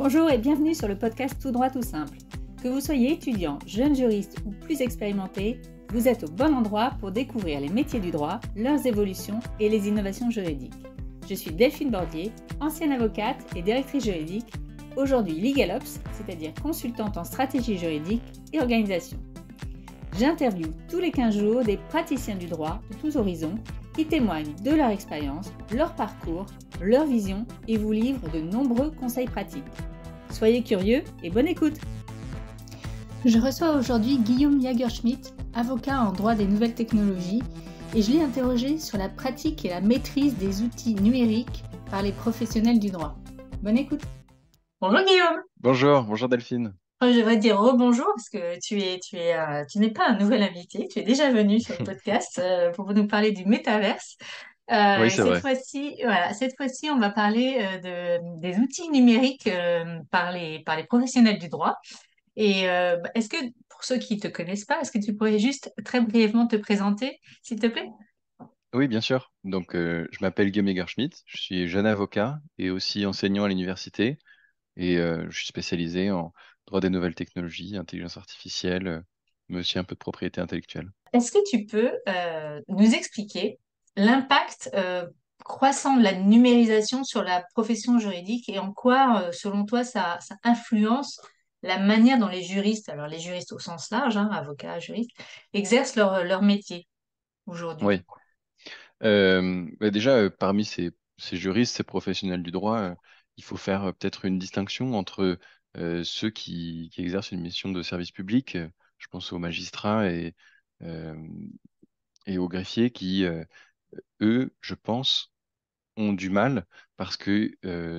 Bonjour et bienvenue sur le podcast Tout droit tout simple. Que vous soyez étudiant, jeune juriste ou plus expérimenté, vous êtes au bon endroit pour découvrir les métiers du droit, leurs évolutions et les innovations juridiques. Je suis Delphine Bordier, ancienne avocate et directrice juridique, aujourd'hui LegalOps, c'est-à-dire consultante en stratégie juridique et organisation. J'interviewe tous les 15 jours des praticiens du droit de tous horizons qui témoignent de leur expérience, leur parcours, leur vision et vous livrent de nombreux conseils pratiques. Soyez curieux et bonne écoute. Je reçois aujourd'hui Guillaume Jagerschmidt, avocat en droit des nouvelles technologies, et je l'ai interrogé sur la pratique et la maîtrise des outils numériques par les professionnels du droit. Bonne écoute. Bonjour Guillaume. Bonjour Delphine. Je devrais te dire rebonjour parce que tu n'es pas un nouvel invité, tu es déjà venu sur le podcast pour nous parler du métaverse. Oui, Et c'est vrai. cette fois-ci, on va parler des outils numériques par les professionnels du droit. Est-ce que, pour ceux qui ne te connaissent pas, est-ce que tu pourrais juste très brièvement te présenter, s'il te plaît? Oui, bien sûr. Donc, je m'appelle Guillaume Egerschmidt, je suis jeune avocat et aussi enseignant à l'université et je suis spécialisé en droit des nouvelles technologies, intelligence artificielle, mais aussi un peu de propriété intellectuelle. Est-ce que tu peux nous expliquer l'impact croissant de la numérisation sur la profession juridique et en quoi, selon toi, ça influence la manière dont les juristes, alors les juristes au sens large, hein, avocats, juristes, exercent leur métier aujourd'hui? Oui. Déjà, parmi ces juristes, ces professionnels du droit, il faut faire peut-être une distinction entre ceux qui exercent une mission de service public, je pense aux magistrats euh, et aux greffiers qui, eux, je pense, ont du mal parce que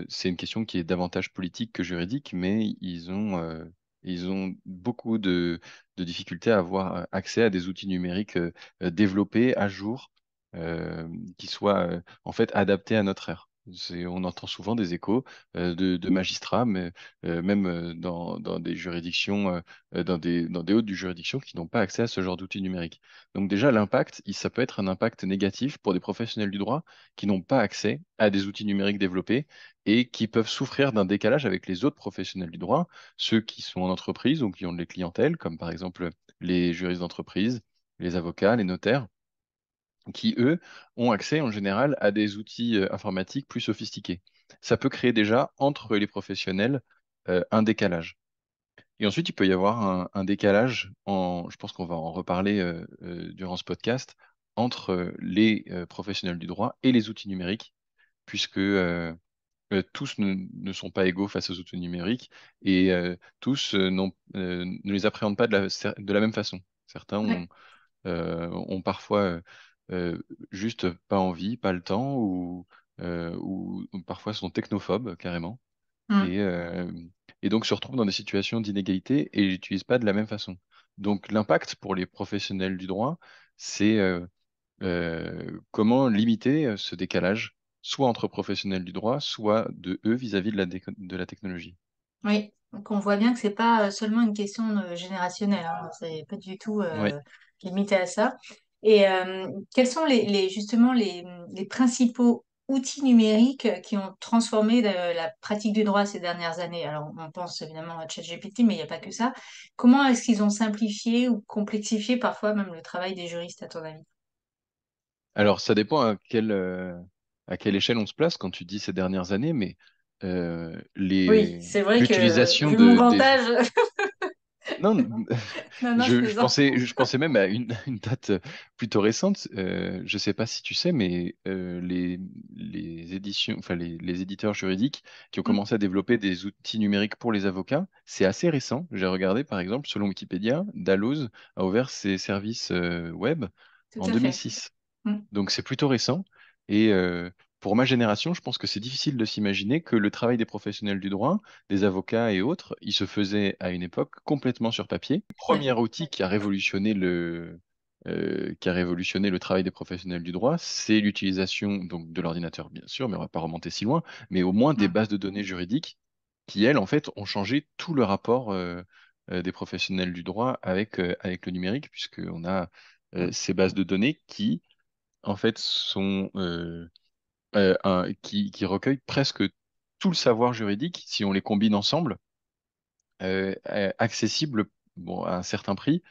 c'est une question qui est davantage politique que juridique, mais ils ont beaucoup de difficultés à avoir accès à des outils numériques développés à jour, euh, qui soient en fait adaptés à notre ère. On entend souvent des échos de magistrats, mais même dans des juridictions, dans des hautes juridictions qui n'ont pas accès à ce genre d'outils numériques. Donc déjà, l'impact, ça peut être un impact négatif pour des professionnels du droit qui n'ont pas accès à des outils numériques développés et qui peuvent souffrir d'un décalage avec les autres professionnels du droit, ceux qui sont en entreprise ou qui ont des clientèles, comme par exemple les juristes d'entreprise, les avocats, les notaires, qui, eux, ont accès en général à des outils informatiques plus sophistiqués. Ça peut créer déjà entre les professionnels un décalage. Et ensuite, il peut y avoir un décalage, je pense qu'on va en reparler durant ce podcast, entre les professionnels du droit et les outils numériques, puisque tous ne sont pas égaux face aux outils numériques et tous ne les appréhendent pas de la même façon. Certains ont parfois juste pas envie, pas le temps, ou parfois sont technophobes carrément, Ouais. et, euh, et donc se retrouvent dans des situations d'inégalité et l'utilisent pas de la même façon. Donc l'impact pour les professionnels du droit, c'est comment limiter ce décalage, soit entre professionnels du droit, soit de eux vis-à-vis de la technologie. Oui, donc on voit bien que c'est pas seulement une question générationnelle, hein, c'est pas du tout Oui. limité à ça. Et quels sont justement les principaux outils numériques qui ont transformé la pratique du droit ces dernières années? Alors on pense évidemment à ChatGPT, mais il n'y a pas que ça. Comment est-ce qu'ils ont simplifié ou complexifié parfois même le travail des juristes, à ton avis? Alors ça dépend à quelle échelle on se place quand tu dis ces dernières années, mais Oui, c'est vrai que l'utilisation vu mon des vantage, non, non, non, je plaisante. je pensais même à une date plutôt récente. Je ne sais pas si tu sais, mais les éditions, enfin les éditeurs juridiques qui ont Mm, commencé à développer des outils numériques pour les avocats, c'est assez récent. J'ai regardé, par exemple, selon Wikipédia, Dalloz a ouvert ses services web tout en à fait. 2006. Mm. Donc c'est plutôt récent. Et pour ma génération, je pense que c'est difficile de s'imaginer que le travail des professionnels du droit, des avocats et autres, il se faisait à une époque complètement sur papier. Le Tout à premier fait. outil qui a révolutionné le travail des professionnels du droit, c'est l'utilisation donc de l'ordinateur, bien sûr, mais on va pas remonter si loin, mais au moins des Mm. bases de données juridiques qui, elles, en fait, ont changé tout le rapport des professionnels du droit avec le numérique, puisqu'on a ces bases de données qui en fait, qui recueillent presque tout le savoir juridique, si on les combine ensemble, accessible bon, à un certain prix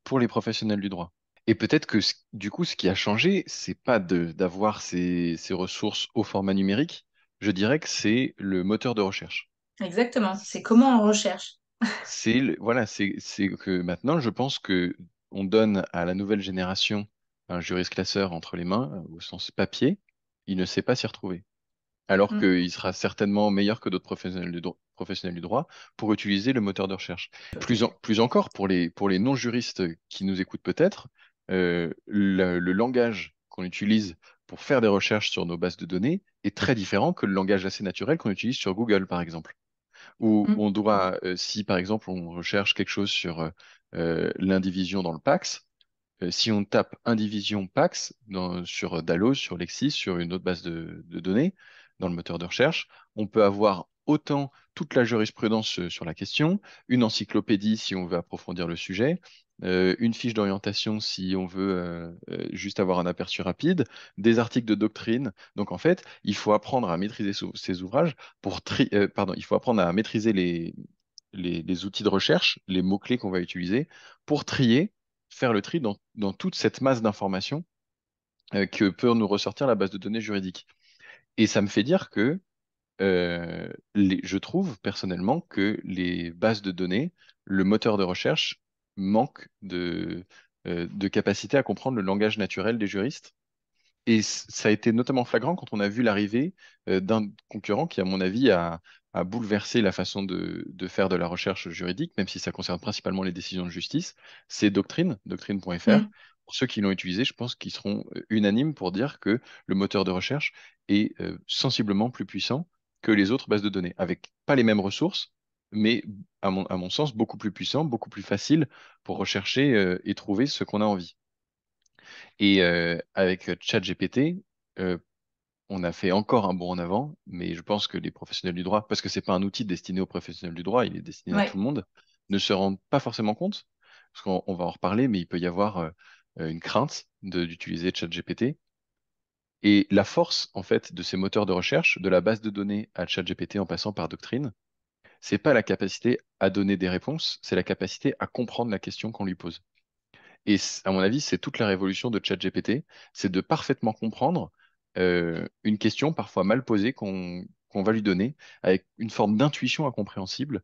pour les professionnels du droit. Et peut-être que du coup, ce qui a changé, c'est pas d'avoir ces ressources au format numérique. Je dirais que c'est le moteur de recherche. Exactement. C'est comment on recherche. Voilà, c'est que maintenant, je pense que on donne à la nouvelle génération un juriste classeur entre les mains, au sens papier, il ne sait pas s'y retrouver. Alors Mm. qu'il sera certainement meilleur que d'autres professionnels du droit pour utiliser le moteur de recherche. Plus encore, pour les non-juristes qui nous écoutent peut-être, le langage qu'on utilise pour faire des recherches sur nos bases de données est très différent que le langage assez naturel qu'on utilise sur Google, par exemple. Où Mm. on doit, si par exemple on recherche quelque chose sur l'indivision dans le Pax, si on tape indivision Pax sur Dallos, sur Lexis, sur une autre base de données, dans le moteur de recherche, on peut avoir autant toute la jurisprudence sur la question, une encyclopédie si on veut approfondir le sujet, une fiche d'orientation si on veut juste avoir un aperçu rapide, des articles de doctrine. Donc en fait, il faut apprendre à maîtriser ces ouvrages pardon, il faut apprendre à maîtriser les outils de recherche, les mots-clés qu'on va utiliser pour trier, faire le tri dans toute cette masse d'informations que peut nous ressortir la base de données juridique. Et ça me fait dire que je trouve personnellement que les bases de données, le moteur de recherche manque de capacité à comprendre le langage naturel des juristes. Et ça a été notamment flagrant quand on a vu l'arrivée d'un concurrent qui, à mon avis, a bouleversé la façon de faire de la recherche juridique, même si ça concerne principalement les décisions de justice. C'est Doctrine, doctrine.fr. Mm. Pour ceux qui l'ont utilisé, je pense qu'ils seront unanimes pour dire que le moteur de recherche est sensiblement plus puissant que les autres bases de données, avec pas les mêmes ressources, mais à mon sens, beaucoup plus puissant, beaucoup plus facile pour rechercher et trouver ce qu'on a envie. Et avec ChatGPT, euh, on a fait encore un bond en avant, mais je pense que les professionnels du droit, parce que c'est pas un outil destiné aux professionnels du droit, il est destiné à tout Ouais. le monde, ne se rendent pas forcément compte, parce qu'on va en reparler, mais il peut y avoir une crainte d'utiliser ChatGPT. Et la force, en fait, de ces moteurs de recherche, de la base de données à ChatGPT en passant par Doctrine, c'est pas la capacité à donner des réponses, c'est la capacité à comprendre la question qu'on lui pose. Et à mon avis, c'est toute la révolution de ChatGPT, c'est de parfaitement comprendre une question parfois mal posée qu'on va lui donner, avec une forme d'intuition incompréhensible,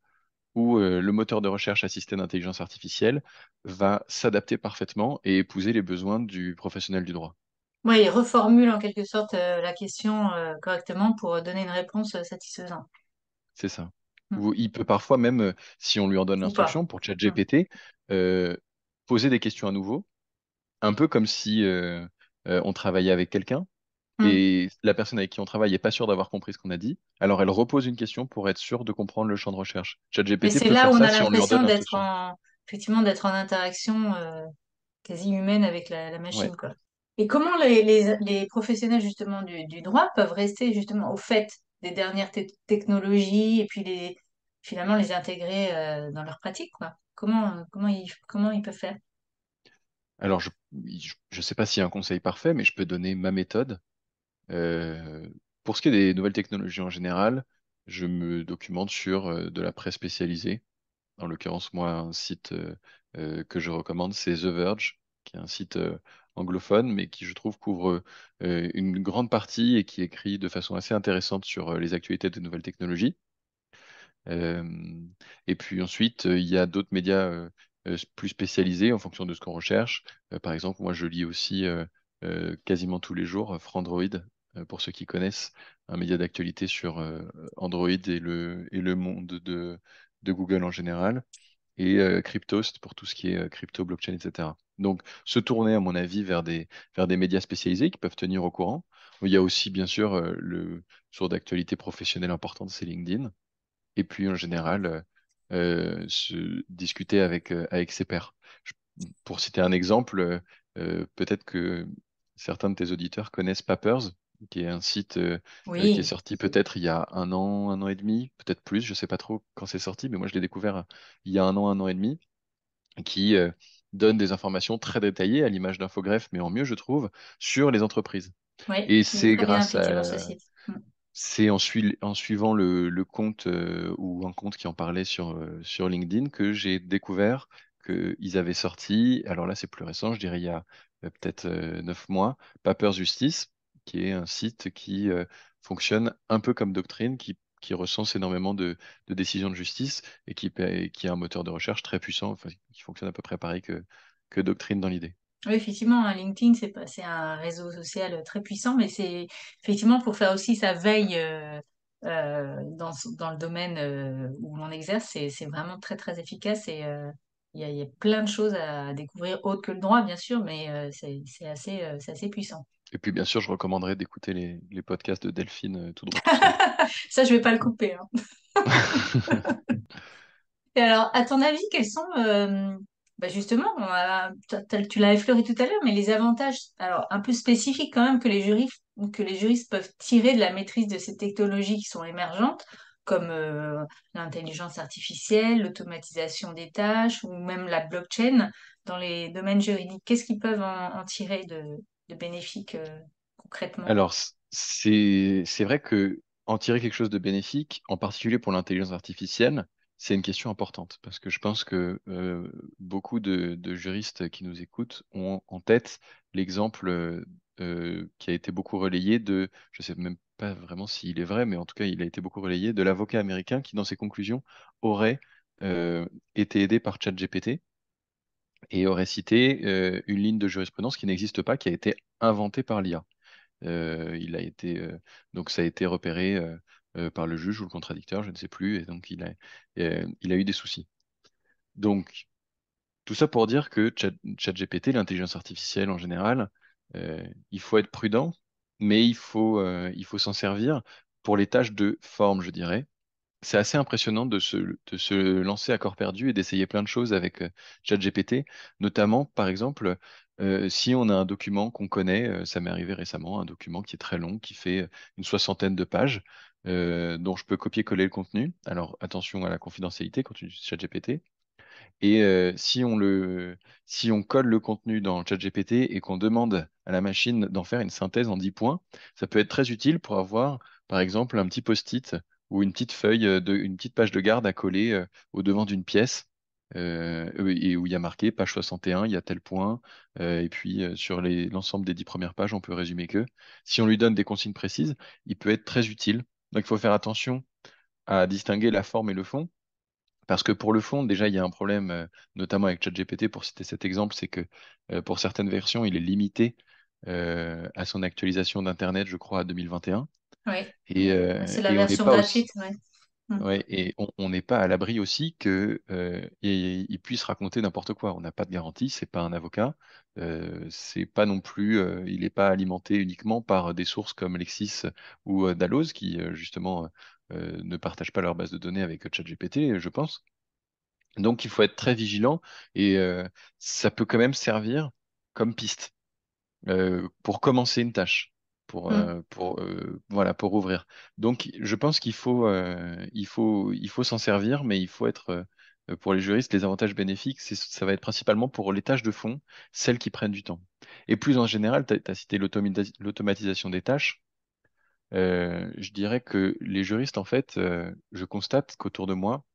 où le moteur de recherche assisté d'intelligence artificielle va s'adapter parfaitement et épouser les besoins du professionnel du droit. Ouais, il reformule en quelque sorte la question correctement pour donner une réponse satisfaisante. C'est ça. Mm. Ou il peut parfois même, si on lui en donne Ou pas. l'instruction pour Mm. ChatGPT, euh, poser des questions à nouveau, un peu comme si on travaillait avec quelqu'un Mm. et la personne avec qui on travaille n'est pas sûre d'avoir compris ce qu'on a dit, alors elle repose une question pour être sûre de comprendre le champ de recherche. Mais ChatGPT c'est peut là faire où on ça a si on lui en donne l'impression d'être l'instruction. en, effectivement, d'être en interaction quasi humaine avec la Ouais. machine, quoi. Et comment les professionnels justement du droit peuvent rester justement au fait des dernières technologies et puis finalement les intégrer dans leur pratique, quoi. Comment ils peuvent faire? Alors, je sais pas s'il y a un conseil parfait, mais je peux donner ma méthode. Euh, pour ce qui est des nouvelles technologies en général, je me documente sur de la presse spécialisée. En l'occurrence, moi, un site que je recommande, c'est The Verge, qui est un site anglophone, mais qui, je trouve, couvre une grande partie et qui écrit de façon assez intéressante sur les actualités des nouvelles technologies. Euh, et puis ensuite, il y a d'autres médias plus spécialisés en fonction de ce qu'on recherche. Par exemple, moi, je lis aussi quasiment tous les jours Frandroid, pour ceux qui connaissent, un média d'actualité sur Android et le monde de Google en général, et Cryptost pour tout ce qui est crypto, blockchain, etc. Donc, se tourner, à mon avis, vers des médias spécialisés qui peuvent tenir au courant. Il y a aussi, bien sûr, le source d'actualité professionnelle importante, c'est LinkedIn. Et puis, en général, se discuter avec ses pairs. Je- pour citer un exemple, peut-être que certains de tes auditeurs connaissent Papers, qui est un site qui est Oui, sorti peut-être il y a un an et demi, peut-être plus, je sais pas trop quand c'est sorti, mais moi je l'ai découvert il y a un an et demi, qui donne des informations très détaillées à l'image d'infogreffe, mais en mieux, je trouve, sur les entreprises. oui, Et il est c'est très bien grâce appliqué dans ce à site. Mm. c'est en suivant le compte ou un compte qui en parlait sur LinkedIn que j'ai découvert qu'ils avaient sorti, alors là c'est plus récent, je dirais il y a peut-être 9 mois, Papers Justice, qui est un site qui fonctionne un peu comme Doctrine, qui recense énormément de décisions de justice et qui est un moteur de recherche très puissant, enfin, qui fonctionne à peu près pareil que Doctrine dans l'idée. Oui, effectivement, hein, LinkedIn, c'est un réseau social très puissant, mais c'est effectivement pour faire aussi sa veille dans le domaine où l'on exerce, c'est vraiment très, très efficace et il y a plein de choses à découvrir, autres que le droit, bien sûr, mais c'est assez puissant. Et puis bien sûr, je recommanderais d'écouter les podcasts de Delphine tout droit tout simple. Ça, je vais pas le couper, hein. Et alors, à ton avis, quels sont, bah justement, tu l'as effleuré tout à l'heure, mais les avantages, alors un peu spécifiques quand même, que les juristes peuvent tirer de la maîtrise de ces technologies qui sont émergentes, comme l'intelligence artificielle, l'automatisation des tâches ou même la blockchain dans les domaines juridiques. Qu'est-ce qu'ils peuvent en tirer de bénéfiques concrètement? Alors, c'est vrai que en tirer quelque chose de bénéfique, en particulier pour l'intelligence artificielle, c'est une question importante parce que je pense que beaucoup de juristes qui nous écoutent ont en tête l'exemple qui a été beaucoup relayé je sais même pas vraiment s'il est vrai, mais en tout cas, il a été beaucoup relayé de l'avocat américain qui, dans ses conclusions, aurait euh, été aidé par ChatGPT et aurait cité une ligne de jurisprudence qui n'existe pas, qui a été inventée par l'IA. Il a été donc ça a été repéré par le juge ou le contradicteur, je ne sais plus, et donc il a eu des soucis. Donc tout ça pour dire que ChatGPT, l'intelligence artificielle en général, il faut être prudent, mais il faut s'en servir pour les tâches de forme, je dirais. C'est assez impressionnant de se lancer à corps perdu et d'essayer plein de choses avec ChatGPT, notamment, par exemple, si on a un document qu'on connaît, ça m'est arrivé récemment, un document qui est très long, qui fait une soixantaine de pages, dont je peux copier-coller le contenu. Alors, attention à la confidentialité quand tu utilises ChatGPT. Et si on colle le contenu dans ChatGPT et qu'on demande à la machine d'en faire une synthèse en 10 points, ça peut être très utile pour avoir, par exemple, un petit post-it ou une petite feuille, une petite page de garde à coller au devant d'une pièce. Et où il y a marqué page 61, il y a tel point, et puis sur l'ensemble des 10 premières pages, on peut résumer que. Si on lui donne des consignes précises, il peut être très utile. Donc il faut faire attention à distinguer la forme et le fond. Parce que pour le fond, déjà, il y a un problème, notamment avec ChatGPT, pour citer cet exemple, c'est que pour certaines versions, il est limité à son actualisation d'Internet, je crois, à 2021. Oui, Et, c'est la et on n'est version pas gratuite, aussi, ouais. Mm. ouais, et on n'est pas à l'abri aussi que il puisse raconter n'importe quoi. On n'a pas de garantie, c'est pas un avocat, c'est pas non plus, il n'est pas alimenté uniquement par des sources comme Lexis ou Dalloz qui justement ne partagent pas leur base de données avec ChatGPT, je pense. Donc, il faut être très vigilant et ça peut quand même servir comme piste pour commencer une tâche, Mm. voilà, pour ouvrir. Donc, je pense qu'il faut s'en servir, mais il faut être, pour les juristes, les avantages bénéfiques, ça va être principalement pour les tâches de fond, celles qui prennent du temps. Et plus en général, tu as cité l'automatisation des tâches. Je dirais que les juristes, en fait, je constate qu'autour de moi,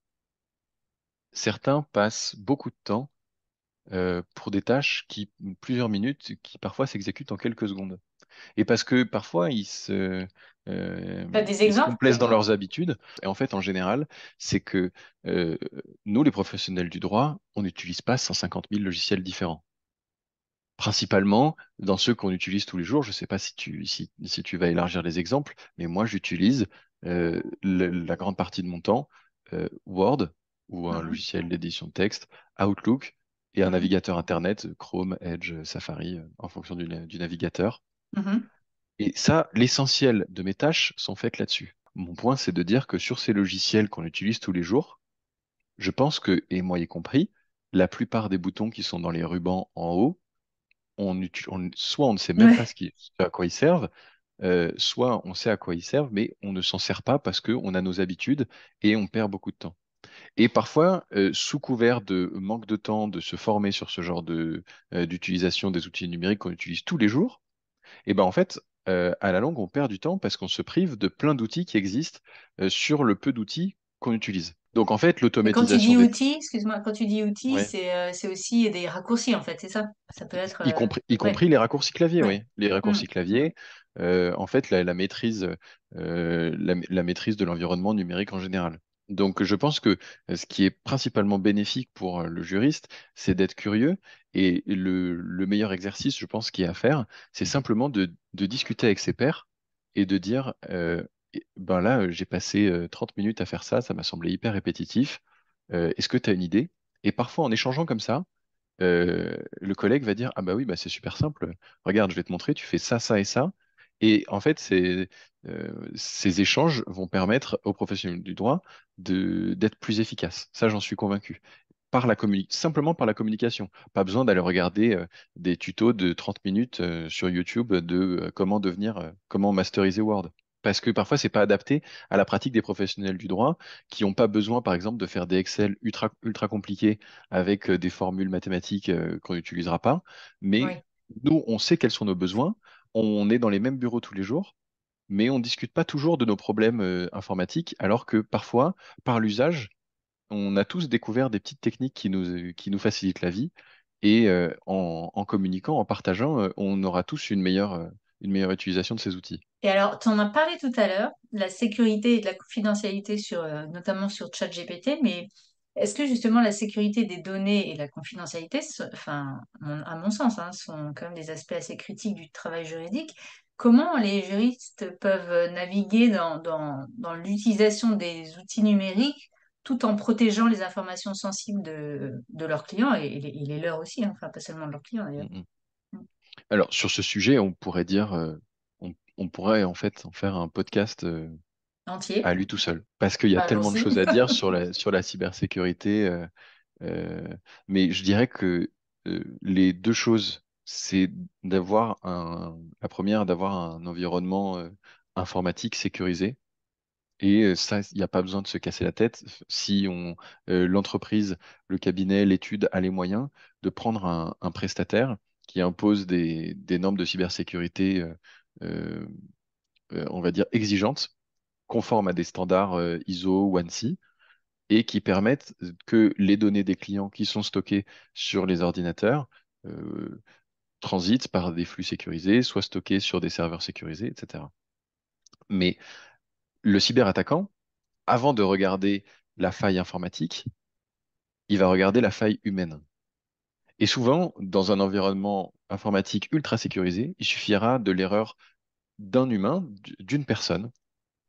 certains passent beaucoup de temps pour des tâches plusieurs minutes, qui parfois s'exécutent en quelques secondes. Et parce que parfois, T'as des ils se exemples? complaisent dans leurs habitudes. Et en fait, en général, c'est que euh, nous, les professionnels du droit, on n'utilise pas 150 000 logiciels différents. Principalement dans ceux qu'on utilise tous les jours. Je ne sais pas si tu vas élargir les exemples, mais moi, j'utilise la grande partie de mon temps Word ou un Mhm, logiciel d'édition de texte, Outlook et un mhm, navigateur Internet, Chrome, Edge, Safari, en fonction du navigateur. mhm. Et ça, l'essentiel de mes tâches sont faites là-dessus. Mon point, c'est de dire que sur ces logiciels qu'on utilise tous les jours, je pense que, et moi y compris, la plupart des boutons qui sont dans les rubans en haut, soit on ne sait même pas Ouais. à quoi ils servent, soit on sait à quoi ils servent, mais on ne s'en sert pas parce qu'on a nos habitudes et on perd beaucoup de temps. Et parfois, sous couvert de manque de temps de se former sur ce genre d'utilisation des outils numériques qu'on utilise tous les jours, et ben en fait, à la longue, on perd du temps parce qu'on se prive de plein d'outils qui existent sur le peu d'outils qu'on utilise. Donc, en fait, Et quand tu l'automatisation dis des... outils, excuse-moi, quand tu dis outils, Ouais. c'est aussi des raccourcis, en fait, c'est ça? Ça peut être... Y ouais, compris les raccourcis clavier, ouais. oui. Les Mm. raccourcis clavier, en fait, la maîtrise, la maîtrise de l'environnement numérique en général. Donc, je pense que ce qui est principalement bénéfique pour le juriste, c'est d'être curieux. Et le meilleur exercice, je pense, qu'il y a à faire, c'est simplement de discuter avec ses pairs et de dire, ben là, j'ai passé 30 minutes à faire ça, ça m'a semblé hyper répétitif. Est-ce que tu as une idée? Et parfois, en échangeant comme ça, le collègue va dire, ah bah oui, bah c'est super simple. Regarde, je vais te montrer, tu fais ça, ça et ça. Et en fait, ces échanges vont permettre aux professionnels du droit d'être plus efficaces. Ça, j'en suis convaincu. Simplement par la communication. Pas besoin d'aller regarder des tutos de 30 minutes sur YouTube de comment masteriser Word. Parce que parfois, c'est pas adapté à la pratique des professionnels du droit qui n'ont pas besoin, par exemple, de faire des Excel ultra compliqués avec des formules mathématiques qu'on n'utilisera pas. Mais Oui. nous, on sait quels sont nos besoins. On est dans les mêmes bureaux tous les jours, mais on ne discute pas toujours de nos problèmes informatiques, alors que parfois, par l'usage, on a tous découvert des petites techniques qui nous facilitent la vie. Et en communiquant, en partageant, on aura tous une meilleure utilisation de ces outils. Et alors, tu en as parlé tout à l'heure, de la sécurité et de la confidentialité sur, notamment sur ChatGPT, mais est-ce que justement la sécurité des données et la confidentialité, enfin, à mon sens, hein, sont quand même des aspects assez critiques du travail juridique. Comment les juristes peuvent naviguer dans l'utilisation des outils numériques tout en protégeant les informations sensibles de leurs clients et les leurs aussi, hein, enfin, pas seulement de leurs clients Mm, d'ailleurs. mm. Alors, sur ce sujet, on pourrait dire, on pourrait en fait en faire un podcast Entier, à lui tout seul, parce qu'il y a tellement de allons-y. choses à dire sur la cybersécurité. Mais je dirais que les deux choses, c'est la première, d'avoir un environnement informatique sécurisé. Et ça, il n'y a pas besoin de se casser la tête. Si l'entreprise, le cabinet, l'étude a les moyens de prendre un prestataire qui impose des normes de cybersécurité, euh, on va dire, exigeantes, conformes à des standards ISO ou ANSI, et qui permettent que les données des clients qui sont stockées sur les ordinateurs euh, transitent par des flux sécurisés, soient stockées sur des serveurs sécurisés, etc. Mais le cyberattaquant, avant de regarder la faille informatique, il va regarder la faille humaine. Et souvent, dans un environnement informatique ultra sécurisé, il suffira de l'erreur d'un humain, d'une personne,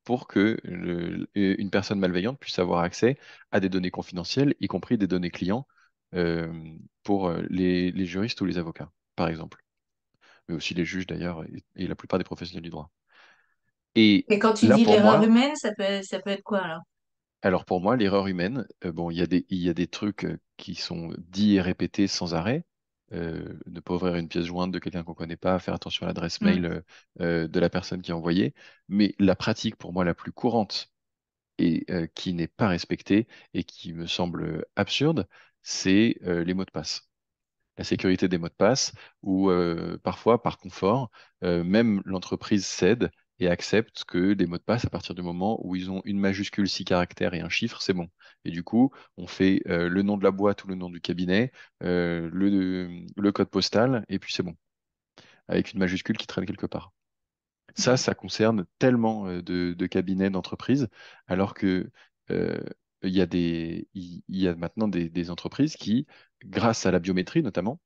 pour que une personne malveillante puisse avoir accès à des données confidentielles, y compris des données clients, euh, pour les juristes ou les avocats, par exemple, mais aussi les juges d'ailleurs, et la plupart des professionnels du droit. Et Et quand tu là, dis pour l'erreur moi, humaine, ça peut être quoi alors? Alors pour moi, l'erreur humaine, bon, il y a des trucs qui sont dits et répétés sans arrêt. Ne pas ouvrir une pièce jointe de quelqu'un qu'on connaît pas, faire attention à l'adresse Hmm. mail de la personne qui a envoyé. Mais la pratique pour moi la plus courante et qui n'est pas respectée et qui me semble absurde, c'est les mots de passe, la sécurité des mots de passe, où parfois, par confort, même l'entreprise cède et accepte que des mots de passe, à partir du moment où ils ont une majuscule, 6 caractères et un chiffre, c'est bon. Et du coup, on fait le nom de la boîte ou le nom du cabinet, le code postal, et puis c'est bon, avec une majuscule qui traîne quelque part. Ça concerne tellement de cabinets, d'entreprises, alors que euh, il y a maintenant des entreprises qui, grâce à la biométrie notamment,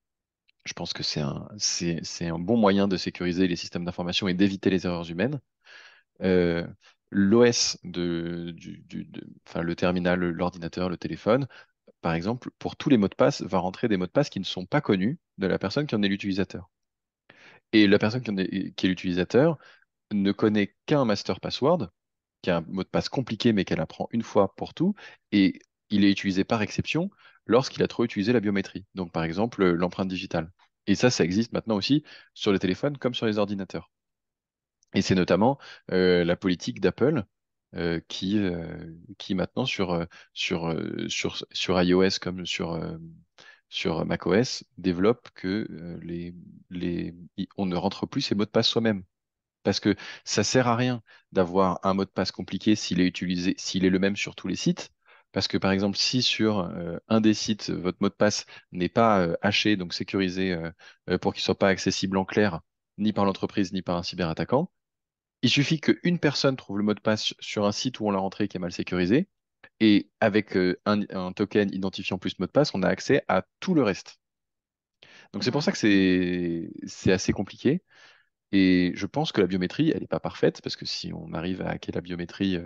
je pense que c'est un bon moyen de sécuriser les systèmes d'information et d'éviter les erreurs humaines. Euh, L'OS enfin, le terminal, l'ordinateur, le téléphone, par exemple, pour tous les mots de passe, va rentrer des mots de passe qui ne sont pas connus de la personne qui en est l'utilisateur. Et la personne qui est l'utilisateur ne connaît qu'un master password, qui est un mot de passe compliqué, mais qu'elle apprend une fois pour tout, et il est utilisé par exception lorsqu'il a trop utilisé la biométrie. Donc, par exemple, l'empreinte digitale. Et ça existe maintenant aussi sur les téléphones comme sur les ordinateurs. Et c'est notamment la politique d'Apple qui maintenant sur iOS comme sur macOS développe que on ne rentre plus ses mots de passe soi-même. Parce que ça sert à rien d'avoir un mot de passe compliqué s'il est le même sur tous les sites. Parce que par exemple, si sur un des sites, votre mot de passe n'est pas haché, donc sécurisé pour qu'il ne soit pas accessible en clair, ni par l'entreprise, ni par un cyberattaquant, il suffit qu'une personne trouve le mot de passe sur un site où on l'a rentré qui est mal sécurisé, et avec un token identifiant plus mot de passe, on a accès à tout le reste. Donc c'est pour ça que c'est assez compliqué. Et je pense que la biométrie, elle n'est pas parfaite, parce que si on arrive à hacker la biométrie,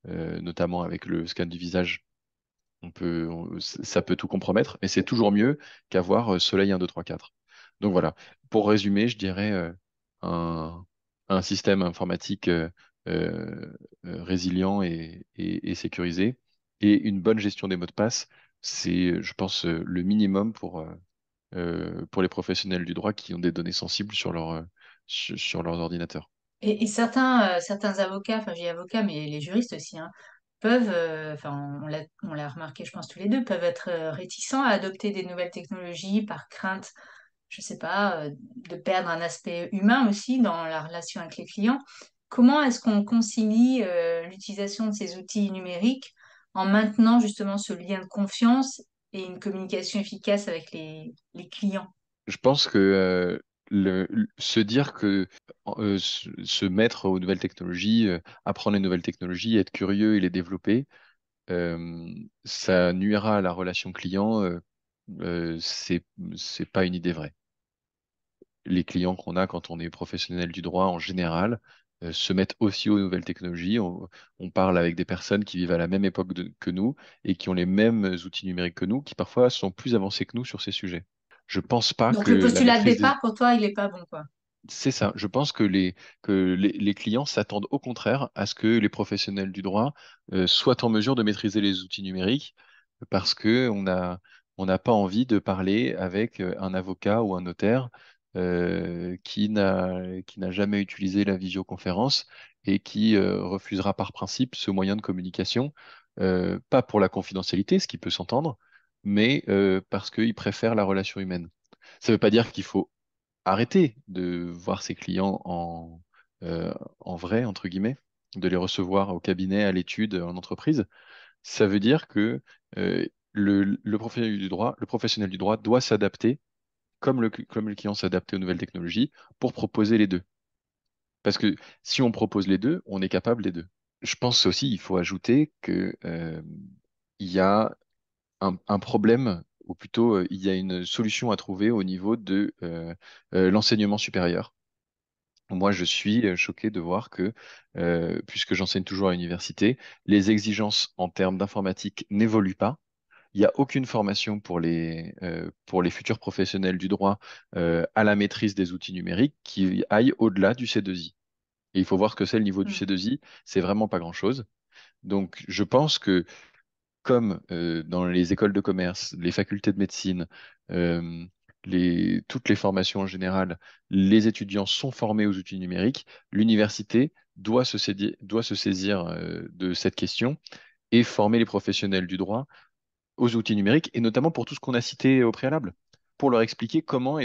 notamment avec le scan du visage, ça peut tout compromettre, mais c'est toujours mieux qu'avoir Soleil 1, 2, 3, 4. Donc voilà, pour résumer, je dirais un, un système informatique résilient et sécurisé, et une bonne gestion des mots de passe, c'est, je pense, le minimum pour les professionnels du droit qui ont des données sensibles sur leurs ordinateurs. Et certains avocats, enfin j'ai avocats, mais les juristes aussi, hein, peuvent, enfin on l'a remarqué, je pense tous les deux, peuvent être réticents à adopter des nouvelles technologies par crainte, je sais pas, de perdre un aspect humain aussi dans la relation avec les clients. Comment est-ce qu'on concilie l'utilisation de ces outils numériques en maintenant justement ce lien de confiance et une communication efficace avec les clients? Je pense que se dire que se mettre aux nouvelles technologies, apprendre les nouvelles technologies, être curieux et les développer, ça nuira à la relation client. C'est pas une idée vraie. Les clients qu'on a quand on est professionnel du droit en général se mettent aussi aux nouvelles technologies. On parle avec des personnes qui vivent à la même époque que nous et qui ont les mêmes outils numériques que nous, qui parfois sont plus avancés que nous sur ces sujets. Je pense pas Donc que le la postulat de maîtrise des... départ pour toi, il est pas bon, quoi. C'est ça. Je pense que les clients s'attendent au contraire à ce que les professionnels du droit soient en mesure de maîtriser les outils numériques parce que on n'a pas envie de parler avec un avocat ou un notaire qui n'a jamais utilisé la visioconférence et qui refusera par principe ce moyen de communication, pas pour la confidentialité, ce qui peut s'entendre, mais parce qu'il préfère la relation humaine. Ça ne veut pas dire qu'il faut arrêter de voir ses clients en vrai, entre guillemets, de les recevoir au cabinet, à l'étude, en entreprise. Ça veut dire que le professionnel du droit doit s'adapter comme le client s'adapter aux nouvelles technologies pour proposer les deux. Parce que si on propose les deux, on est capable des deux. Je pense aussi, il faut ajouter que il y a un problème, ou plutôt il y a une solution à trouver au niveau de l'enseignement supérieur. Moi, je suis choqué de voir que, puisque j'enseigne toujours à l'université, les exigences en termes d'informatique n'évoluent pas. Il n'y a aucune formation pour les futurs professionnels du droit à la maîtrise des outils numériques qui aille au-delà du C2I. Et il faut voir ce que c'est le niveau du Hmm. C2I, c'est vraiment pas grand-chose. Donc, je pense que comme dans les écoles de commerce, les facultés de médecine, euh, toutes les formations en général, les étudiants sont formés aux outils numériques, l'université doit se saisir de cette question et former les professionnels du droit aux outils numériques, et notamment pour tout ce qu'on a cité au préalable, pour leur expliquer pour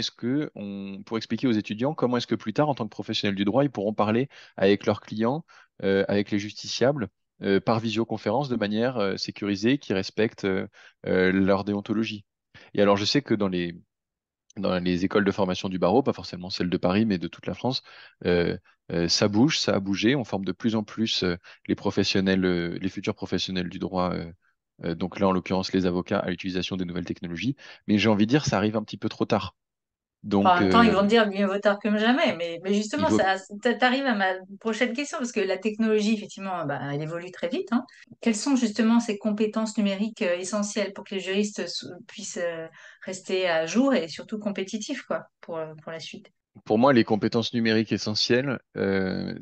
expliquer aux étudiants comment est-ce que plus tard, en tant que professionnels du droit, ils pourront parler avec leurs clients, avec les justiciables, par visioconférence de manière sécurisée, qui respecte leur déontologie. Et alors, je sais que dans les écoles de formation du barreau, pas forcément celles de Paris, mais de toute la France, euh, ça bouge, ça a bougé. On forme de plus en plus les professionnels, les futurs professionnels du droit. Donc là, en l'occurrence, les avocats à l'utilisation des nouvelles technologies. Mais j'ai envie de dire, ça arrive un petit peu trop tard. Enfin, en Donc, même temps, ils vont te dire mieux vaut tard que jamais. Mais il justement, vaut, ça, t'arrives à ma prochaine question, parce que la technologie, effectivement, bah, elle évolue très vite, hein. Quelles sont justement ces compétences numériques essentielles pour que les juristes puissent rester à jour et surtout compétitifs, quoi, pour la suite? pour moi, les compétences numériques essentielles,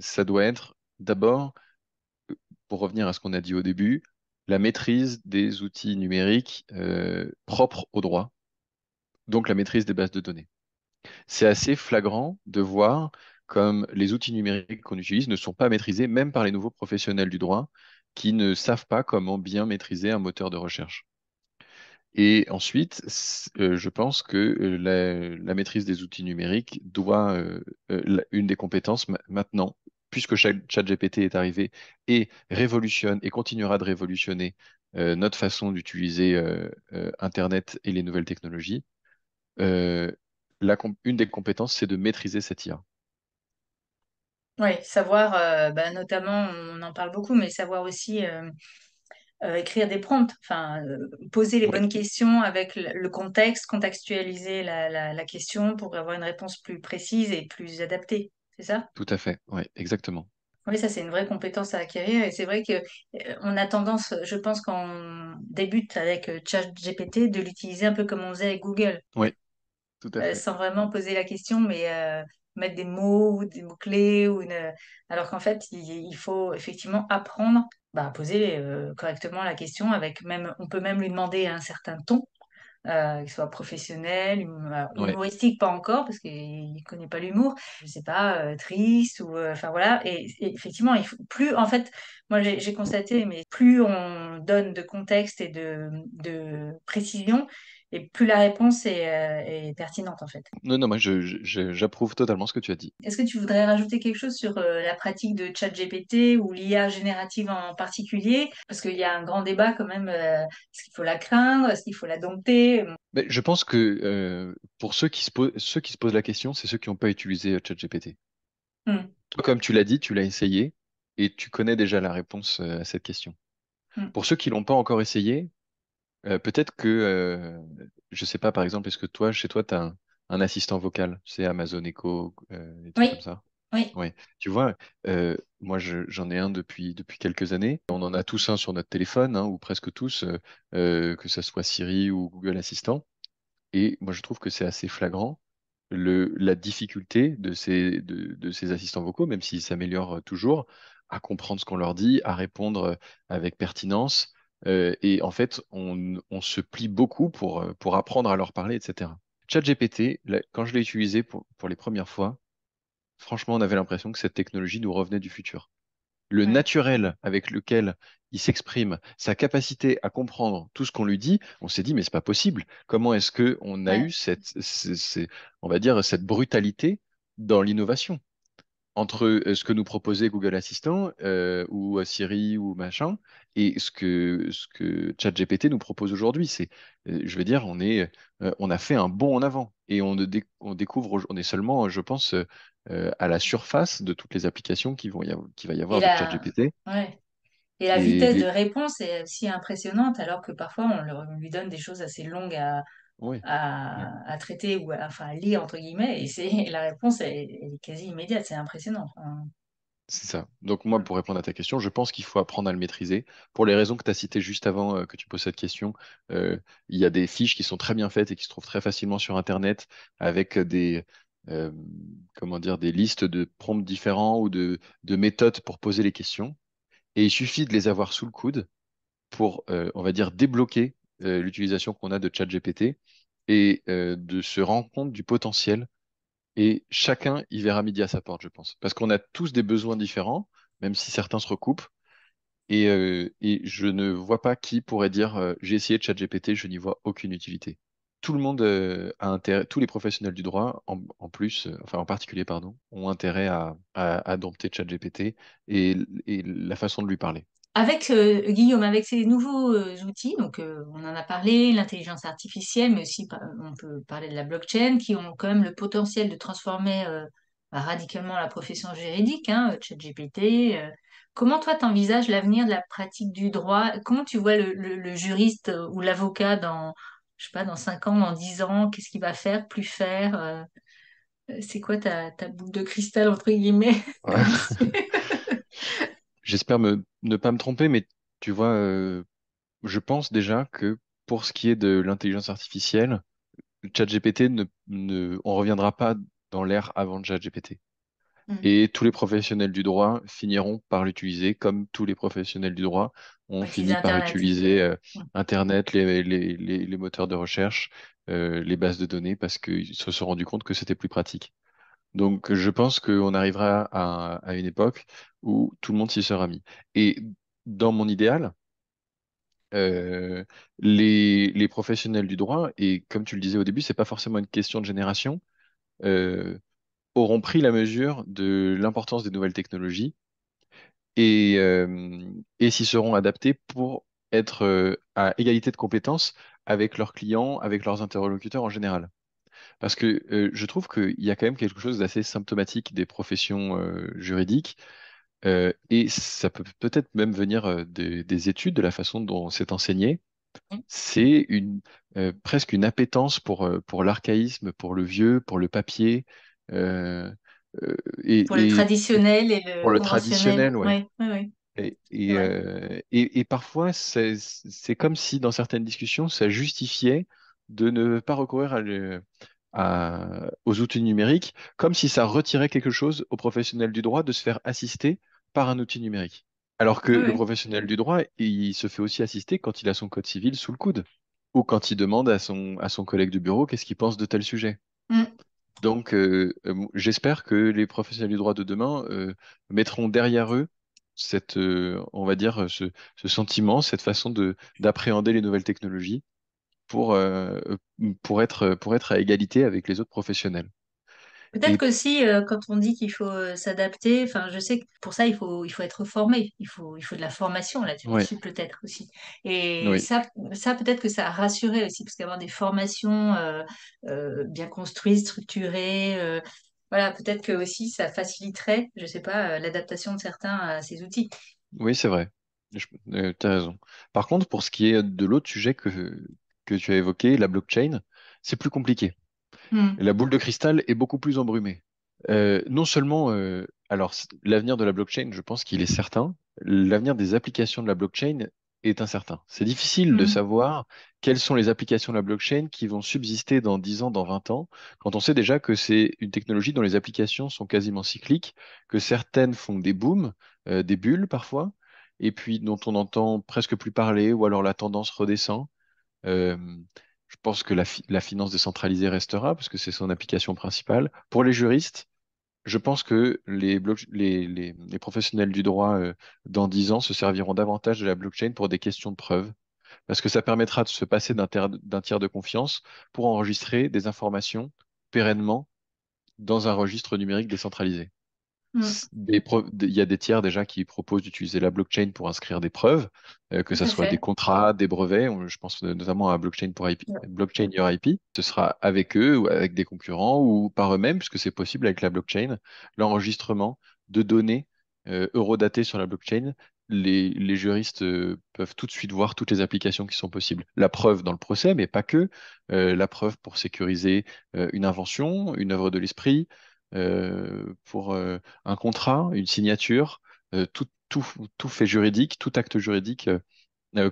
ça doit être d'abord, pour revenir à ce qu'on a dit au début, la maîtrise des outils numériques propres au droit, donc la maîtrise des bases de données. C'est assez flagrant de voir comme les outils numériques qu'on utilise ne sont pas maîtrisés, même par les nouveaux professionnels du droit, qui ne savent pas comment bien maîtriser un moteur de recherche. Et ensuite, je pense que la maîtrise des outils numériques doit, une des compétences maintenant, puisque ChatGPT est arrivé et révolutionne et continuera de révolutionner notre façon d'utiliser Internet et les nouvelles technologies, euh, une des compétences, c'est de maîtriser cette IA. Oui, savoir, bah, notamment, on en parle beaucoup, mais savoir aussi écrire des prompts, enfin, poser les Oui, bonnes questions avec le contexte, contextualiser la question pour avoir une réponse plus précise et plus adaptée. C'est ça? tout à fait. Oui, exactement. Oui, ça, c'est une vraie compétence à acquérir. Et c'est vrai que on a tendance, je pense, quand on débute avec ChatGPT, de l'utiliser un peu comme on faisait avec Google. Oui, tout à fait. Sans vraiment poser la question, mais mettre des mots ou des mots-clés alors qu'en fait, il faut effectivement apprendre à poser correctement la question avec même, on peut même lui demander un certain ton, qu'il soit professionnel, Ouais. humoristique, pas encore, parce qu'il ne connaît pas l'humour, je sais pas, triste, ou enfin voilà. Et effectivement, il faut plus, en fait, moi j'ai constaté, mais plus on donne de contexte et de précision, et plus la réponse est pertinente, en fait. Non, non, moi, j'approuve totalement ce que tu as dit. Est-ce que tu voudrais rajouter quelque chose sur la pratique de ChatGPT ou l'IA générative en particulier? Parce qu'il y a un grand débat quand même. Est-ce qu'il faut la craindre? Est-ce qu'il faut la dompter? Mais je pense que pour ceux qui se posent la question, c'est ceux qui n'ont pas utilisé ChatGPT. Hmm, Toi, comme tu l'as dit, tu l'as essayé et tu connais déjà la réponse à cette question. hmm. Pour ceux qui l'ont pas encore essayé, peut-être que, je sais pas, par exemple, est-ce que toi, chez toi, tu as un assistant vocal, c'est Amazon Echo, des trucs comme Oui, ça? oui. Ouais. Tu vois, moi, j'en ai un depuis quelques années. On en a tous un sur notre téléphone, hein, ou presque tous, que ce soit Siri ou Google Assistant. Et moi, je trouve que c'est assez flagrant la difficulté de ces assistants vocaux, même s'ils s'améliorent toujours, à comprendre ce qu'on leur dit, à répondre avec pertinence. Et en fait, on se plie beaucoup pour apprendre à leur parler, etc. ChatGPT, quand je l'ai utilisé pour les premières fois, franchement, on avait l'impression que cette technologie nous revenait du futur. Le Ouais, naturel avec lequel il s'exprime, sa capacité à comprendre tout ce qu'on lui dit, on s'est dit, mais c'est pas possible. Comment est-ce que on a eu ouais. on va dire, cette brutalité dans l'innovation? Entre ce que nous proposait Google Assistant ou Siri ou machin et ce que ChatGPT nous propose aujourd'hui. Je veux dire, on a fait un bond en avant et on découvre, on est seulement, je pense, à la surface de toutes les applications qui va y Et avoir de ChatGPT. ouais. Et la Et vitesse de réponse est aussi impressionnante, alors que parfois on lui donne des choses assez longues ouais, ouais, à traiter ou enfin, à lire, entre guillemets, et la réponse elle est quasi immédiate. C'est impressionnant. Enfin, c'est ça. Donc moi, pour répondre à ta question, je pense qu'il faut apprendre à le maîtriser. Pour les raisons que tu as citées juste avant que tu poses cette question, euh, il y a des fiches qui sont très bien faites et qui se trouvent très facilement sur Internet avec euh, comment dire, des listes de prompts différents ou de méthodes pour poser les questions. Et il suffit de les avoir sous le coude pour, on va dire, débloquer l'utilisation qu'on a de ChatGPT et de se rendre compte du potentiel et chacun y verra midi à sa porte, je pense. Parce qu'on a tous des besoins différents, même si certains se recoupent. Et je ne vois pas qui pourrait dire j'ai essayé de ChatGPT, je n'y vois aucune utilité. Tout le monde a intérêt, tous les professionnels du droit, en plus, enfin en particulier, pardon, ont intérêt à dompter ChatGPT et la façon de lui parler. avec Guillaume, avec ces nouveaux outils, donc on en a parlé, l'intelligence artificielle, mais aussi on peut parler de la blockchain, qui ont quand même le potentiel de transformer radicalement la profession juridique, hein, ChatGPT. Comment toi t'envisages l'avenir de la pratique du droit? Comment tu vois le juriste ou l'avocat dans, je sais pas, dans 5 ans, dans 10 ans? Qu'est-ce qu'il va faire, plus faire? C'est quoi ta boule de cristal, entre guillemets, Ouais. là-dessus? J'espère ne pas me tromper, mais tu vois, je pense déjà que pour ce qui est de l'intelligence artificielle, ChatGPT on reviendra pas dans l'ère avant ChatGPT. Hmm. Et tous les professionnels du droit finiront par l'utiliser, comme tous les professionnels du droit ont On utilise fini par Internet. utiliser Hmm. Internet, les moteurs de recherche, les bases de données, parce qu'ils se sont rendus compte que c'était plus pratique. Donc, je pense qu'on arrivera à une époque où tout le monde s'y sera mis. Et dans mon idéal, euh, les professionnels du droit, et comme tu le disais au début, c'est pas forcément une question de génération, euh, auront pris la mesure de l'importance des nouvelles technologies et s'y seront adaptés pour être à égalité de compétences avec leurs clients, avec leurs interlocuteurs en général. Parce que je trouve qu'il y a quand même quelque chose d'assez symptomatique des professions juridiques, et ça peut peut-être même venir des études, de la façon dont c'est enseigné. C'est presque une appétence pour l'archaïsme, pour le vieux, pour le papier, euh, euh, Pour le et traditionnel et pour le le conventionnel. traditionnel, ouais. Oui, oui, oui, Et, c'est et, vrai. euh, et parfois, c'est comme si dans certaines discussions, ça justifiait de ne pas recourir aux outils numériques, comme si ça retirait quelque chose aux professionnels du droit de se faire assister par un outil numérique. Alors que Oui, le oui. professionnel du droit, il se fait aussi assister quand il a son code civil sous le coude, ou quand il demande à son collègue de bureau qu'est-ce qu'il pense de tel sujet. Mm. Donc, j'espère que les professionnels du droit de demain mettront derrière eux on va dire, ce sentiment, cette façon d'appréhender les nouvelles technologies pour, euh, pour être à égalité avec les autres professionnels. Peut-être Et qu'aussi, quand on dit qu'il faut s'adapter, enfin, je sais que pour ça, il faut être formé. Il faut de la formation ouais, là-dessus, peut-être aussi. Et oui, ça peut-être que ça a rassuré aussi, parce qu'avoir des formations bien construites, structurées, voilà, peut-être que aussi ça faciliterait, je sais pas, l'adaptation de certains à ces outils. oui, c'est vrai. Tu as raison. Par contre, pour ce qui est de l'autre sujet que tu as évoqué, la blockchain, c'est plus compliqué. Hmm. La boule de cristal est beaucoup plus embrumée. Non seulement, alors l'avenir de la blockchain, je pense qu'il est certain. L'avenir des applications de la blockchain est incertain. C'est difficile de Hmm. savoir quelles sont les applications de la blockchain qui vont subsister dans 10 ans, dans 20 ans, quand on sait déjà que c'est une technologie dont les applications sont quasiment cycliques, que certaines font des booms, des bulles parfois, et puis dont on n'entend presque plus parler, ou alors la tendance redescend. Euh, je pense que la finance décentralisée restera parce que c'est son application principale. Pour les juristes, je pense que les professionnels du droit dans 10 ans se serviront davantage de la blockchain pour des questions de preuve parce que ça permettra de se passer d'un tiers de confiance pour enregistrer des informations pérennement dans un registre numérique décentralisé. Hmm. Il y a des tiers déjà qui proposent d'utiliser la blockchain pour inscrire des preuves, que Tout ce à soit des fait. contrats, des brevets. Je pense notamment à blockchain pour IP, blockchain Your IP. Ce sera avec eux ou avec des concurrents ou par eux-mêmes, puisque c'est possible avec la blockchain, l'enregistrement de données eurodatées sur la blockchain. Les juristes peuvent tout de suite voir toutes les applications qui sont possibles. La preuve dans le procès, mais pas que. La preuve pour sécuriser une invention, une œuvre de l'esprit, pour un contrat, une signature, tout fait juridique, tout acte juridique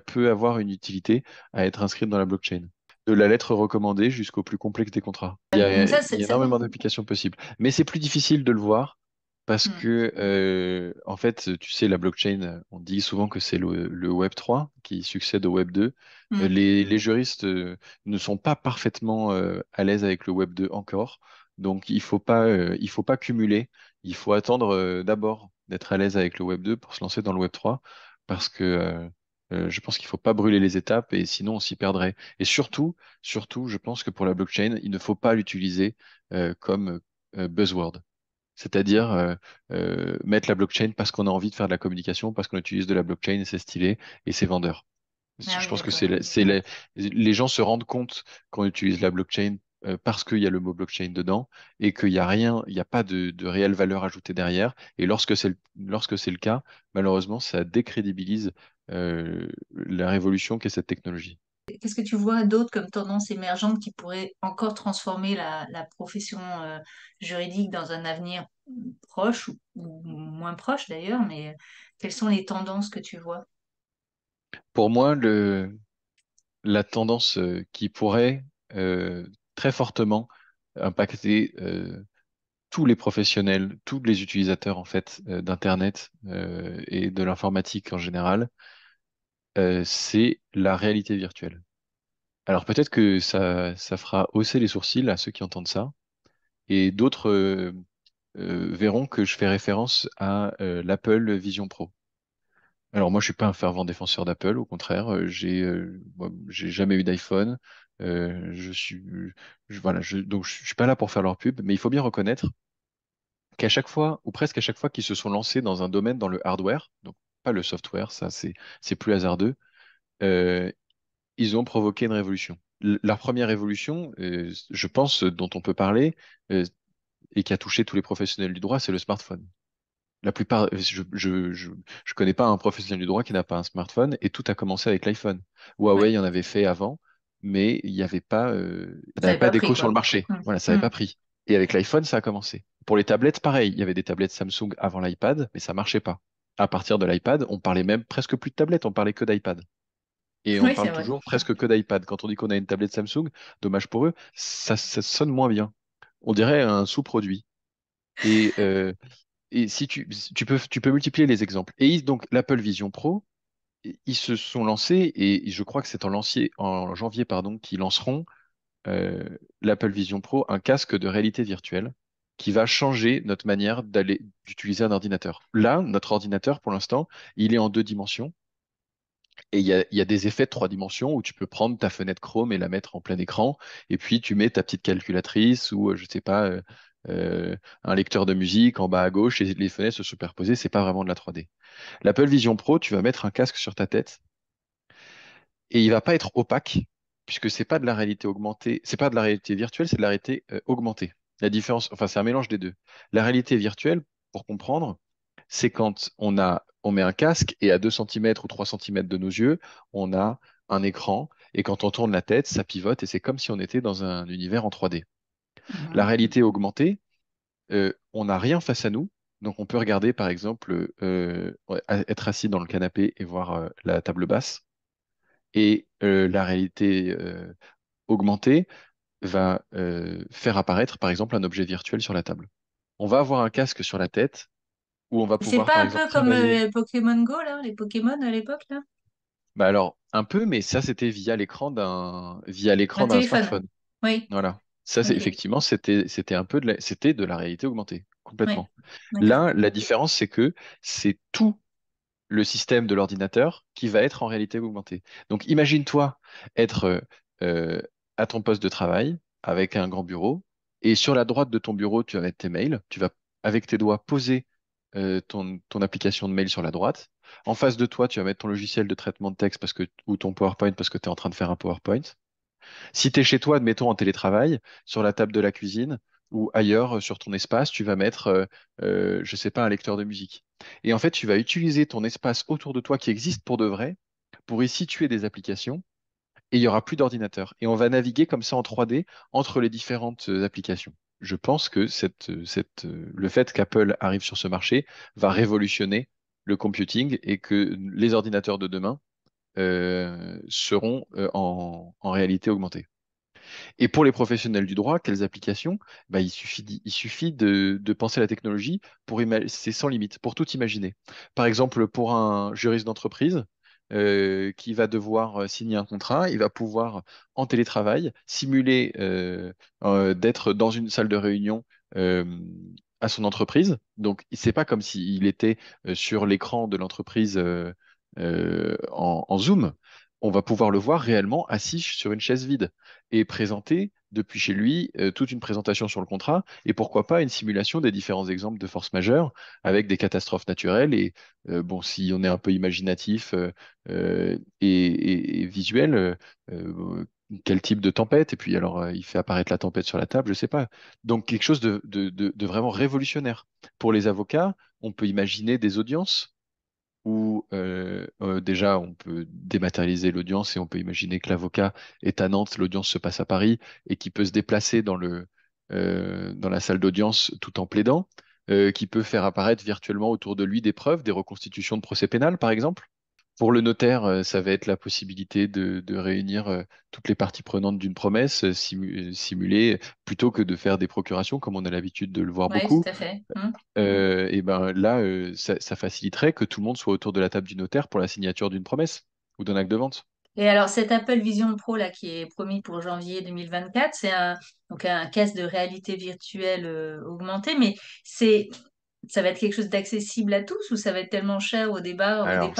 peut avoir une utilité à être inscrit dans la blockchain. De la lettre recommandée jusqu'au plus complexe des contrats. Donc ça, Il y a ça... énormément d'applications possibles. Mais c'est plus difficile de le voir parce Hmm. que, en fait, tu sais, la blockchain, on dit souvent que c'est le Web 3 qui succède au Web 2. Hmm. Les juristes ne sont pas parfaitement à l'aise avec le Web 2 encore. Donc, il faut pas cumuler. Il faut attendre d'abord d'être à l'aise avec le Web 2 pour se lancer dans le Web 3 parce que je pense qu'il faut pas brûler les étapes et sinon on s'y perdrait. Et surtout, je pense que pour la blockchain, il ne faut pas l'utiliser comme buzzword. C'est-à-dire mettre la blockchain parce qu'on a envie de faire de la communication, parce qu'on utilise de la blockchain et c'est stylé et c'est vendeur. Ah Je oui, pense que d'accord. Hmm. les gens se rendent compte qu'on utilise la blockchain parce qu'il y a le mot blockchain dedans et qu'il n'y a rien, il n'y a pas de réelle valeur ajoutée derrière. Et lorsque c'est le cas, malheureusement, ça décrédibilise la révolution qu'est cette technologie. Qu'est-ce que tu vois d'autre comme tendance émergente qui pourrait encore transformer la profession juridique dans un avenir proche ou moins proche d'ailleurs, mais quelles sont les tendances que tu vois? Pour moi, la tendance qui pourrait très fortement impacter tous les professionnels, tous les utilisateurs en fait d'Internet et de l'informatique en général, c'est la réalité virtuelle. Alors peut-être que ça fera hausser les sourcils à ceux qui entendent ça, et d'autres verront que je fais référence à l'Apple Vision Pro. Alors moi, je suis pas un fervent défenseur d'Apple, au contraire, j'ai jamais eu d'iPhone. Je suis, voilà, donc je suis pas là pour faire leur pub, mais il faut bien reconnaître qu'à chaque fois, ou presque à chaque fois qu'ils se sont lancés dans un domaine dans le hardware, donc pas le software, ça c'est plus hasardeux, euh, ils ont provoqué une révolution. Leur première révolution, je pense, dont on peut parler, et qui a touché tous les professionnels du droit, c'est le smartphone. La plupart, je connais pas un professionnel du droit qui n'a pas un smartphone et tout a commencé avec l'iPhone. Huawei Ouais, en avait fait avant, mais il n'y ça avait n'avait pas pas pris, d'écho sur le quoi. marché. Mm. Voilà, ça n'avait Mm. pas pris. Et avec l'iPhone, ça a commencé. Pour les tablettes, pareil. Il y avait des tablettes Samsung avant l'iPad, mais ça marchait pas. À partir de l'iPad, on parlait même presque plus de tablettes, on parlait que d'iPad. Et on Oui, c'est parle vrai. toujours presque que d'iPad. Quand on dit qu'on a une tablette Samsung, dommage pour eux, ça sonne moins bien. On dirait un sous-produit. Et, euh, et si tu peux multiplier les exemples. Donc, l'Apple Vision Pro, ils se sont lancés, et je crois que c'est en janvier, pardon, qu'ils lanceront euh, l'Apple Vision Pro, un casque de réalité virtuelle qui va changer notre manière d'utiliser un ordinateur. Là, notre ordinateur, pour l'instant, il est en 2 dimensions. Et il y a des effets de 3 dimensions où tu peux prendre ta fenêtre Chrome et la mettre en plein écran, et puis tu mets ta petite calculatrice ou, je sais pas, euh, un lecteur de musique en bas à gauche, et les fenêtres se superposer, c'est pas vraiment de la 3D. L'Apple Vision Pro, tu vas mettre un casque sur ta tête et il va pas être opaque, puisque c'est pas de la réalité augmentée, c'est pas de la réalité virtuelle, c'est de la réalité augmentée. La différence, enfin, c'est un mélange des deux. La réalité virtuelle, pour comprendre, c'est quand on met un casque et à 2 centimètres ou 3 centimètres de nos yeux, on a un écran, et quand on tourne la tête, ça pivote et c'est comme si on était dans un univers en 3D. La Mhm. réalité augmentée, on n'a rien face à nous, donc on peut regarder par exemple, ouais, être assis dans le canapé et voir la table basse. Et la réalité augmentée va faire apparaître par exemple un objet virtuel sur la table. On va avoir un casque sur la tête où on va C'est pouvoir pas par un exemple peu comme travailler. Pokémon Go, là, les Pokémon à l'époque, là? Bah alors, un peu, mais ça, c'était via l'écran Un d'un téléphone. smartphone. Oui, Voilà. Ça, c'est ok. effectivement, c'était un peu c'était de la réalité augmentée, Oui, complètement. d'accord. Là, la différence, c'est que c'est tout le système de l'ordinateur qui va être en réalité augmentée. Donc, imagine-toi être euh, à ton poste de travail avec un grand bureau, et sur la droite de ton bureau, tu vas mettre tes mails. Tu vas, avec tes doigts, poser ton application de mail sur la droite. En face de toi, tu vas mettre ton logiciel de traitement de texte ou ton PowerPoint parce que tu es en train de faire un PowerPoint. Si tu es chez toi, admettons en télétravail, sur la table de la cuisine ou ailleurs sur ton espace, tu vas mettre, je sais pas, un lecteur de musique. Et en fait, tu vas utiliser ton espace autour de toi qui existe pour de vrai pour y situer des applications, et il y aura plus d'ordinateur. Et on va naviguer comme ça en 3D entre les différentes applications. Je pense que le fait qu'Apple arrive sur ce marché va révolutionner le computing, et que les ordinateurs de demain seront en réalité augmentée. Et pour les professionnels du droit, quelles applications? Bah, il suffit de penser la technologie c'est sans limite, pour tout imaginer. Par exemple, pour un juriste d'entreprise qui va devoir signer un contrat, il va pouvoir, en télétravail, simuler d'être dans une salle de réunion euh, à son entreprise. Donc, c'est pas comme s'il était sur l'écran de l'entreprise en Zoom. On va pouvoir le voir réellement assis sur une chaise vide et présenter depuis chez lui toute une présentation sur le contrat, et pourquoi pas une simulation des différents exemples de force majeure avec des catastrophes naturelles. Et bon, si on est un peu imaginatif et visuel, quel type de tempête? Et puis alors, il fait apparaître la tempête sur la table, je sais pas. Donc quelque chose de vraiment révolutionnaire. Pour les avocats, on peut imaginer des audiences où déjà on peut dématérialiser l'audience, et on peut imaginer que l'avocat est à Nantes, l'audience se passe à Paris, et qui peut se déplacer dans la salle d'audience tout en plaidant, qui peut faire apparaître virtuellement autour de lui des preuves, des reconstitutions de procès pénal, par exemple. Pour le notaire, ça va être la possibilité de réunir toutes les parties prenantes d'une promesse simulée, plutôt que de faire des procurations comme on a l'habitude de le voir Oui, tout beaucoup. à fait. Et ben là, ça faciliterait que tout le monde soit autour de la table du notaire pour la signature d'une promesse ou d'un acte de vente. Et alors, cet Apple Vision Pro là qui est promis pour janvier 2024, c'est donc un casque de réalité virtuelle augmentée, mais c'est ça va être quelque chose d'accessible à tous ou ça va être tellement cher au départ, Alors,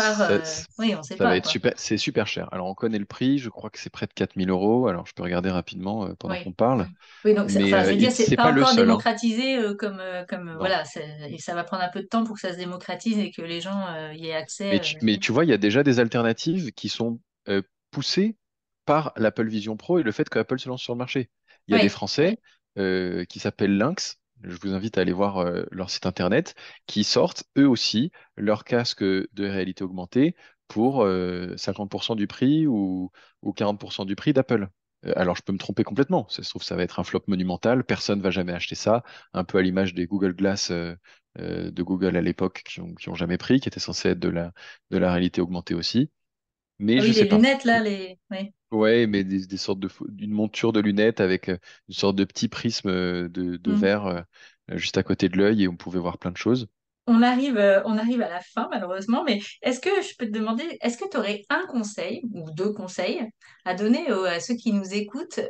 oui, on ne sait ça va pas, être quoi. super, c'est super cher. Alors, on connaît le prix, je crois que c'est près de 4 000 euros. Alors, je peux regarder rapidement pendant Oui. qu'on parle, Oui, donc, mais enfin, je veux dire, c'est c'est pas pas le encore seul, hein. démocratisé Non. voilà, et ça va prendre un peu de temps pour que ça se démocratise et que les gens y aient accès. Mais tu vois, il y a déjà des alternatives qui sont poussées par l'Apple Vision Pro et le fait que Apple se lance sur le marché. Il y a des Oui, Français qui s'appellent Lynx, je vous invite à aller voir leur site internet, qui sortent eux aussi leur casque de réalité augmentée pour 50% du prix ou 40% du prix d'Apple. Alors, je peux me tromper complètement. Ça se trouve, ça va être un flop monumental. Personne ne va jamais acheter ça. Un peu à l'image des Google Glass de Google à l'époque qui ont jamais pris, qui étaient censés être de la réalité augmentée aussi. Mais ah je oui, les sais pas. lunettes là, les. Oui. Ouais, mais des sortes d'une monture de lunettes avec une sorte de petit prisme de Mm. verre juste à côté de l'œil et on pouvait voir plein de choses. On arrive à la fin malheureusement, mais est-ce que je peux te demander, est-ce que tu aurais un conseil ou deux conseils à donner à ceux qui nous écoutent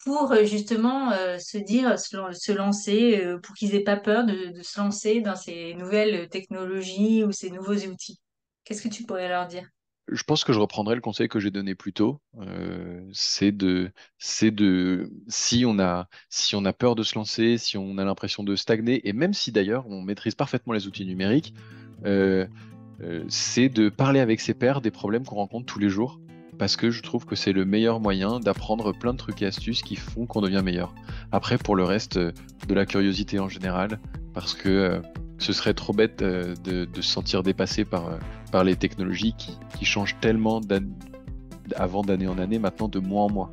pour justement se dire, se lancer, pour qu'ils aient pas peur de se lancer dans ces nouvelles technologies ou ces nouveaux outils? Qu'est-ce que tu pourrais leur dire? Je pense que je reprendrai le conseil que j'ai donné plus tôt. Si on a peur de se lancer, si on a l'impression de stagner, et même si d'ailleurs on maîtrise parfaitement les outils numériques, euh, c'est de parler avec ses pairs des problèmes qu'on rencontre tous les jours, parce que je trouve que c'est le meilleur moyen d'apprendre plein de trucs et astuces qui font qu'on devient meilleur. Après, pour le reste, de la curiosité en général, parce que ce serait trop bête de se sentir dépassé par les technologies qui changent tellement avant d'année en année, maintenant de mois en mois.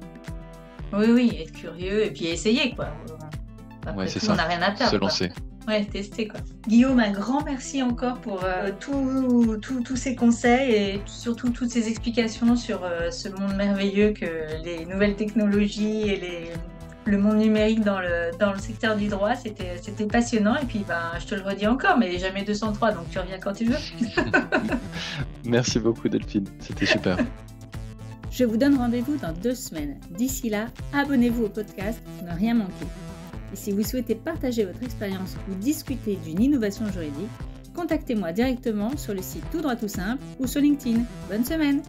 Oui, oui, être curieux et puis essayer quoi. Ouais, Après c'est tout, on ça. n'a rien à Se perdre quoi. lancer. Ouais, tester quoi. Guillaume, un grand merci encore pour tous ces conseils et surtout toutes ces explications sur ce monde merveilleux que les nouvelles technologies et le monde numérique dans le secteur du droit. C'était passionnant et puis ben, je te le redis encore, mais jamais 203, donc tu reviens quand tu veux. Merci beaucoup, Delphine. C'était super. Je vous donne rendez-vous dans 2 semaines. D'ici là, abonnez-vous au podcast pour ne rien manquer. Et si vous souhaitez partager votre expérience ou discuter d'une innovation juridique, contactez-moi directement sur le site Tout droit tout simple ou sur LinkedIn. Bonne semaine!